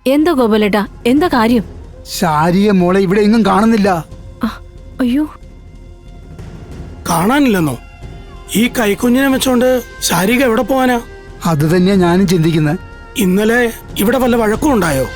എന്താ ഗോപാലേട്ടാ, എന്താ കാര്യം? ശാരിയെ മോളെ ഇവിടെ എങ്ങും കാണുന്നില്ല. അയ്യോ, കാണാനില്ലെന്നോ? ഈ കൈക്കുഞ്ഞിനെ വെച്ചോണ്ട് ശാരിക എവിടെ പോവാനാ? അത് തന്നെയാ ഞാനും ചിന്തിക്കുന്നത്. ഇന്നലെ ഇവിടെ വല്ല വഴക്കും ഉണ്ടായോ?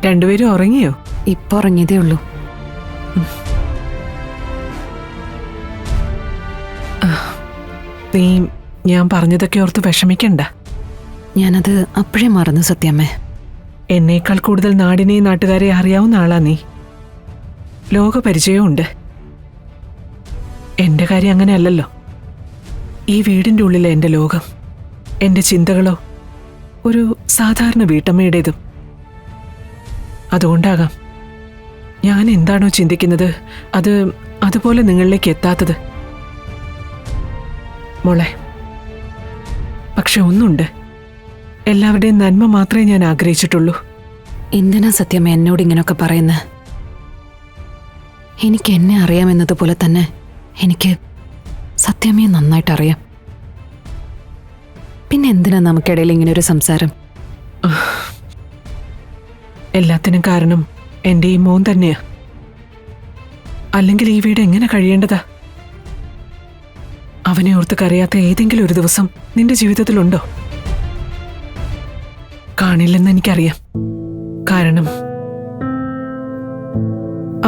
രണ്ടുപേരും ഉറങ്ങിയോ? ഇപ്പൊ ഉറങ്ങിയതേ ഉള്ളൂ. നീ ഞാൻ പറഞ്ഞതൊക്കെ ഓർത്ത് വിഷമിക്കണ്ട. ഞാനത് അപ്പോഴേ മറന്നു സത്യാമ്മേ. എന്നേക്കാൾ കൂടുതൽ നാടിനെയും നാട്ടുകാരെ അറിയാവുന്ന ആളാ നീ. ലോകപരിചയവും ഉണ്ട്. എന്റെ കാര്യം അങ്ങനെ അല്ലല്ലോ. ഈ വീടിന്റെ ഉള്ളിലെ എന്റെ ലോകം, എന്റെ ചിന്തകളോ ഒരു സാധാരണ വീട്ടമ്മയുടേതും. അതുകൊണ്ടാകാം ഞാൻ എന്താണോ ചിന്തിക്കുന്നത് അത് അതുപോലെ നിങ്ങളിലേക്ക് എത്താത്തത്. മോളെ, പക്ഷെ ഒന്നുണ്ട്, എല്ലാവരുടെയും നന്മ മാത്രമേ ഞാൻ ആഗ്രഹിച്ചിട്ടുള്ളൂ. എന്തിനാ സത്യാമ്മ എന്നോട് ഇങ്ങനെയൊക്കെ പറയുന്നത്? എനിക്ക് എന്നെ അറിയാമെന്നതുപോലെ തന്നെ എനിക്ക് സത്യാമ്മയെ നന്നായിട്ട് അറിയാം. പിന്നെ എന്തിനാ നമുക്കിടയിൽ ഇങ്ങനെ ഒരു സംസാരം? എല്ലാത്തിനും കാരണം എൻ്റെ ഈ മോൻ തന്നെയാ. അല്ലെങ്കിൽ ഈ വീട് എങ്ങനെ കഴിയേണ്ടതാ? അവനെ ഓർത്ത് കരയാത്ത ഏതെങ്കിലും ഒരു ദിവസം നിന്റെ ജീവിതത്തിലുണ്ടോ? കാണില്ലെന്ന് എനിക്കറിയാം. കാരണം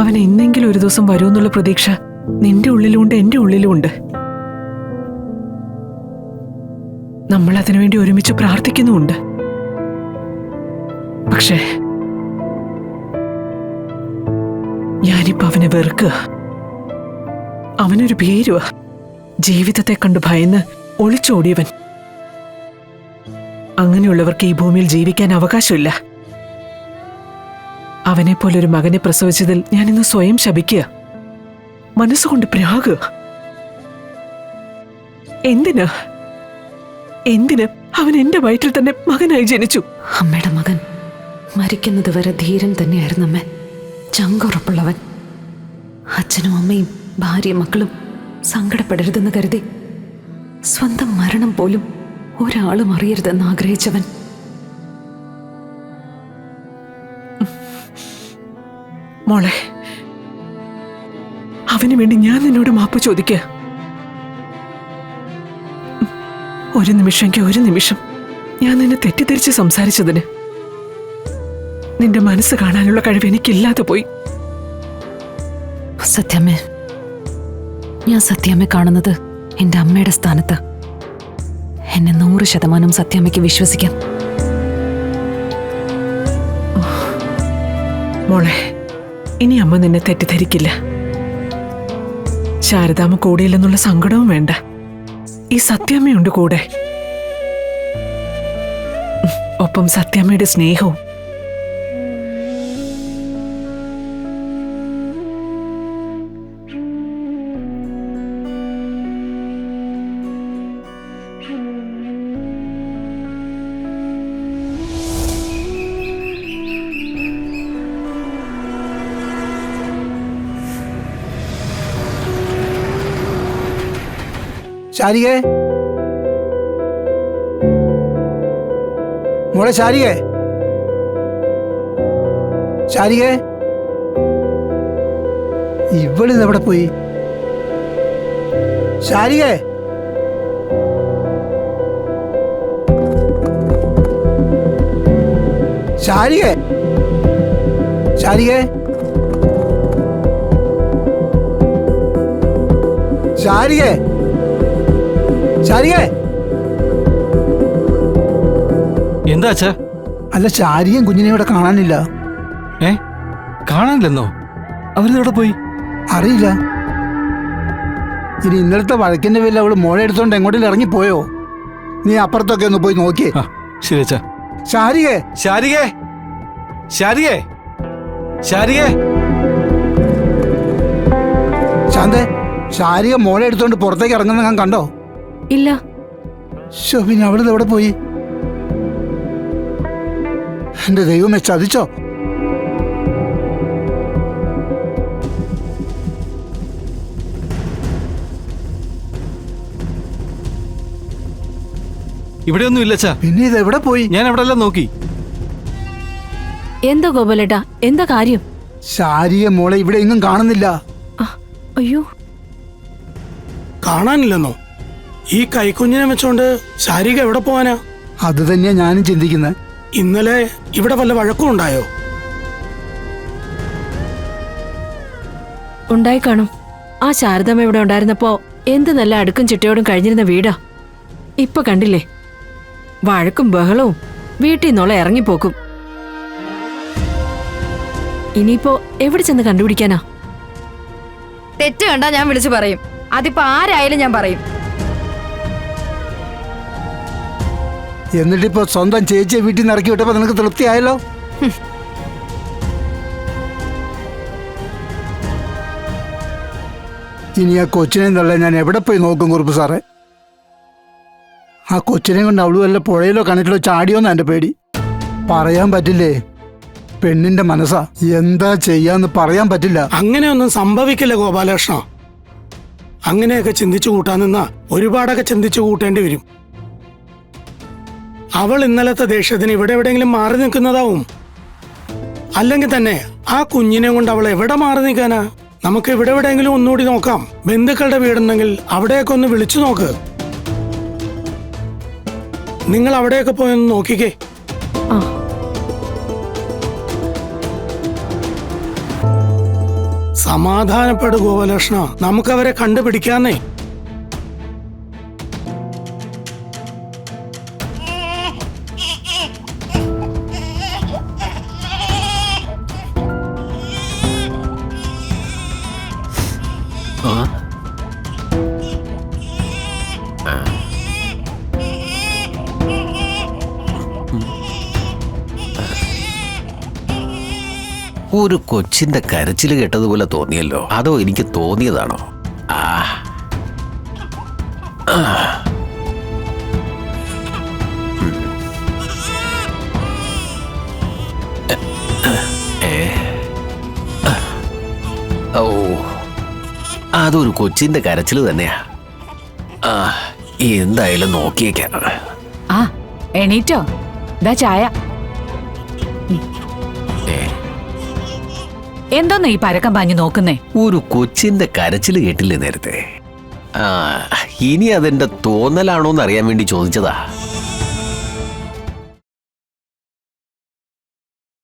അവൻ എന്നെങ്കിലും ഒരു ദിവസം വരുമെന്നുള്ള പ്രതീക്ഷ നിന്റെ ഉള്ളിലുമുണ്ട്, എൻ്റെ ഉള്ളിലുമുണ്ട്. നമ്മൾ അതിനുവേണ്ടി ഒരുമിച്ച് പ്രാർത്ഥിക്കുന്നുമുണ്ട്. പക്ഷേ ഞാനിപ്പോ അവനെ വെറുക്കുക. അവനൊരു ഭീരുവാ. ജീവിതത്തെ കണ്ട് ഭയന്ന് ഒളിച്ചോടിയവൻ. അങ്ങനെയുള്ളവർക്ക് ഈ ഭൂമിയിൽ ജീവിക്കാൻ അവകാശമില്ല. അവനെപ്പോലൊരു മകനെ പ്രസവിച്ചതിൽ ഞാനിന്ന് സ്വയം ശപിക്കുക. മനസ്സുകൊണ്ട് പ്രാകുക. എന്തിന് അവൻ എന്റെ വയറ്റിൽ തന്നെ മകനായി ജനിച്ചു? അമ്മയുടെ മകൻ മരിക്കുന്നത് വരെ ധീരൻ തന്നെയായിരുന്നു അമ്മ. ചങ്കുറപ്പുള്ളവൻ. അച്ഛനും അമ്മയും ഭാര്യയും മക്കളും സങ്കടപ്പെടരുതെന്ന് കരുതി സ്വന്തം മരണം പോലും ഒരാളും അറിയരുതെന്ന് ആഗ്രഹിച്ചവൻ. മോളെ, അവന് വേണ്ടി ഞാൻ നിന്നോട് മാപ്പ് ചോദിക്കുക. ഒരു നിമിഷം ഞാൻ നിന്നെ തെറ്റിദ്ധരിച്ച് സംസാരിച്ചതിന്. നിന്റെ മനസ്സ് കാണാനുള്ള കഴിവ് എനിക്കില്ലാതെ പോയി. സത്യാമ്മേ, ഞാൻ സത്യാമ്മയെ കാണുന്നത് എൻ്റെ അമ്മയുടെ സ്ഥാനത്ത്. എന്നെ 100% സത്യാമ്മയ്ക്ക് വിശ്വസിക്കാം. മോളെ, ഇനി അമ്മ നിന്നെ തെറ്റിദ്ധരിക്കില്ല. ശാരദാമ്മ കൂടെയില്ലെന്നുള്ള സങ്കടവും വേണ്ട. ഈ സത്യാമ്മയുണ്ട് കൂടെ. ഒപ്പം സത്യാമ്മയുടെ സ്നേഹവും. ശാരികേ, മോളെ ശാരികേ, ശാരികേ, ഇവളിത് എവിടെ പോയി? ശാരികേ, ശാരികേ, ശാരികേ, ശാരികേ, ശാരികേ. എന്താ അച്ഛാ? അല്ല, ശാരികയും കുഞ്ഞിനെ ഇവിടെ കാണാനില്ല. കാണാനില്ലെന്നോ? അവരിതെവിടെ പോയി? അറിയില്ല. ഇനി ഇന്നലത്തെ വഴക്കിന്റെ പേരിൽ അവള് മോളെ എടുത്തോണ്ട് എങ്ങോട്ടും ഇറങ്ങിപ്പോയോ? നീ അപ്പുറത്തൊക്കെ ഒന്ന് പോയി നോക്കിയേ. ആ ശരി അച്ഛാ. ശാരികേ, ശാരികേ, ശാരികേ, ശാരികേ. ശാന്തേ, ശാരിക മോളെ എടുത്തോണ്ട് പുറത്തേക്ക് ഇറങ്ങുന്ന ഞാൻ കണ്ടോ? ഇല്ല. പിന്നെ അവളിത് എവിടെ പോയി? എന്റെ ദൈവമേ, ചതിച്ചോ? ഇവിടെയൊന്നും ഇല്ല അച്ഛാ. പിന്നെ ഇത് എവിടെ പോയി? ഞാൻ അവിടെ എല്ലാം നോക്കി. എന്താ ഗോപാലേട്ടാ, എന്താ കാര്യം? ശാരിക മോളെ ഇവിടെ എങ്ങും കാണുന്നില്ല. അയ്യോ, കാണാനില്ലെന്നോ? ഈ കൈക്കുഞ്ഞിനെ വെച്ചോണ്ട് ശാരിക എവിടെ പോവാനാ? അത് തന്നെയാ ഞാനും ചിന്തിക്കുന്നത്. ഇന്നലെ ഇവിടെ വല്ല വഴക്കും ഉണ്ടായോ? ഉണ്ടായി കാണും. ആ ശാരദമ്മ ഇവിടെ ഉണ്ടായിരുന്നപ്പോ എന്ത് നല്ല അടുക്കും ചിട്ടയോടും കഴിഞ്ഞിരുന്ന വീടാ. ഇപ്പൊ കണ്ടില്ലേ, വഴക്കും ബഹളവും, വീട്ടിൽ നിന്നുള്ള ഇറങ്ങിപ്പോക്കും. ഇനിയിപ്പോ എവിടെ ചെന്ന് കണ്ടുപിടിക്കാനാ? തെറ്റ് കണ്ടാ ഞാൻ വിളിച്ചു പറയും. അതിപ്പോ ആരായാലും ഞാൻ പറയും. എന്നിട്ടിപ്പോ സ്വന്തം ചേച്ചിയെ വീട്ടിൽ നിന്ന് ഇറക്കി വിട്ടപ്പോ നിനക്ക് തൃപ്തിയായല്ലോ. ഇനി ആ കൊച്ചിനെ തള്ള ഞാൻ എവിടെ പോയി നോക്കും കുറുപ്പ് സാറേ? ആ കൊച്ചിനെ കൊണ്ട് അവള് വല്ല പുഴയിലോ കിണറ്റിലോ ചാടിയോന്ന് എന്റെ പേടി. പറയാൻ പറ്റില്ലേ, പെണ്ണിന്റെ മനസ്സാ, എന്താ ചെയ്യാന്ന് പറയാൻ പറ്റില്ല. അങ്ങനെയൊന്നും സംഭവിക്കില്ല ഗോപാലകൃഷ്ണ. അങ്ങനെയൊക്കെ ചിന്തിച്ചു കൂട്ടാൻ നിന്നാ ഒരുപാടൊക്കെ ചിന്തിച്ചു കൂട്ടേണ്ടി വരും. അവൾ ഇന്നലത്തെ ദേഷ്യത്തിന് ഇവിടെ എവിടെയെങ്കിലും മാറി നിൽക്കുന്നതാവും. അല്ലെങ്കിൽ തന്നെ ആ കുഞ്ഞിനെ കൊണ്ട് അവൾ എവിടെ മാറി നിൽക്കാനാ? നമുക്ക് ഇവിടെ എവിടെയെങ്കിലും ഒന്നുകൂടി നോക്കാം. ബന്ധുക്കളുടെ വീടുണ്ടെങ്കിൽ അവിടെയൊക്കെ ഒന്ന് വിളിച്ചു നോക്ക്. നിങ്ങൾ അവിടെയൊക്കെ പോയൊന്ന് നോക്കിക്കേ. സമാധാനപ്പെടു ഗോപാലകൃഷ്ണ, നമുക്കവരെ കണ്ടുപിടിക്കാന്നേ. ഒരു കൊച്ചിന്റെ കരച്ചിൽ കേട്ടതുപോലെ തോന്നിയല്ലോ. അതോ എനിക്ക് തോന്നിയതാണോ? ഓ, അതൊരു കൊച്ചിന്റെ കരച്ചിൽ തന്നെയാ. എന്തായാലും നോക്കിയേക്കാം. എണീറ്റോ? ദാ ചായ. എന്തോന്ന് ഈ പരക്കം പാഞ്ഞു നോക്കുന്നേ? ഒരു കൊച്ചിന്റെ കരച്ചിൽ കേട്ടില്ലേ നേരത്തെ? ഇനി അതെന്റെ തോന്നലാണോന്ന് അറിയാൻ വേണ്ടി ചോദിച്ചതാ.